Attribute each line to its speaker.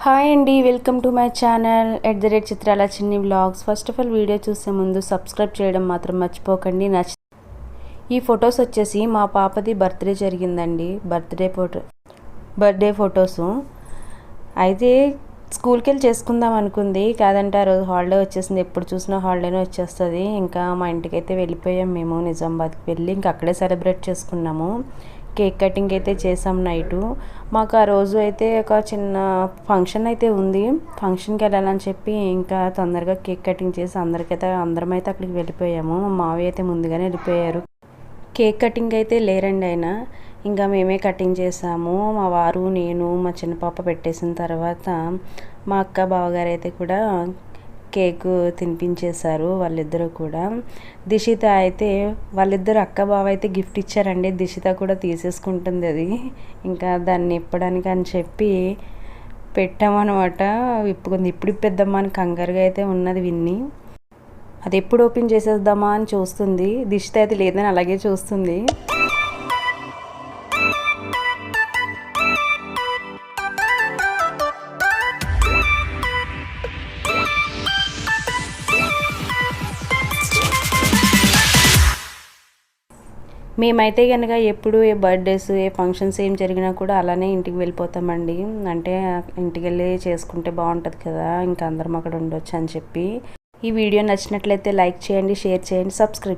Speaker 1: Hi అండి, welcome to my channel @చిత్రాల చిన్ని vlogs. First of all video చూసే ముందు సబ్స్క్రైబ్ చేయడం మాత్రం మర్చిపోకండి. ఈ ఫొటోస్ వచ్చేసి మా పాపది బర్త్డే జరిగిందండి. బర్త్డే ఫొటోసు అయితే స్కూల్కి వెళ్ళి చేసుకుందాం అనుకుంది, కాదంటే ఆ రోజు హాలిడే వచ్చేసింది. ఎప్పుడు చూసినా హాలిడేనే వచ్చేస్తుంది. ఇంకా మా ఇంటికి అయితే వెళ్ళిపోయాం మేము. నిజామాబాద్కి వెళ్ళి ఇంకా అక్కడే సెలబ్రేట్ చేసుకున్నాము. కేక్ కటింగ్ అయితే చేసాం నైటు. మాకు ఆ రోజు అయితే ఒక చిన్న ఫంక్షన్ అయితే ఉంది. ఫంక్షన్కి వెళ్ళాలని చెప్పి ఇంకా తొందరగా కేక్ కటింగ్ చేసి అందరం అయితే అక్కడికి వెళ్ళిపోయాము. మా మావయ్య అయితే ముందుగానే వెళ్ళిపోయారు. కేక్ కటింగ్ అయితే లేరండి ఆయన, ఇంకా మేమే కటింగ్ చేసాము. మా వారు, నేను, మా చిన్న పాప పెట్టేసిన తర్వాత మా అక్క బావగారు అయితే కూడా కేకు తినిపించేశారు వాళ్ళిద్దరూ కూడా. దిషిత అయితే వాళ్ళిద్దరు అక్క బావ అయితే గిఫ్ట్ ఇచ్చారండి. దిషిత కూడా తీసేసుకుంటుంది అది. ఇంకా దాన్ని ఇప్పడానికి అని చెప్పి పెట్టామన్నమాట. ఇప్పుకుంది, ఇప్పుడు ఇప్పేద్దామా అని కంగారుగా అయితే ఉన్నది విన్ని. అది ఎప్పుడు ఓపెన్ చేసేద్దామా అని చూస్తుంది. దిషిత అయితే లేదని అలాగే చూస్తుంది. మేమైతే కనుక ఎప్పుడు ఏ బర్త్డేస్, ఏ ఫంక్షన్స్ ఏం జరిగినా కూడా అలానే ఇంటికి వెళ్ళిపోతామండి. అంటే ఇంటికి వెళ్ళి చేసుకుంటే బాగుంటుంది కదా, ఇంకా అందరం అక్కడ ఉండొచ్చు అని చెప్పి. ఈ వీడియో నచ్చినట్లయితే లైక్ చేయండి, షేర్ చేయండి, సబ్స్క్రైబ్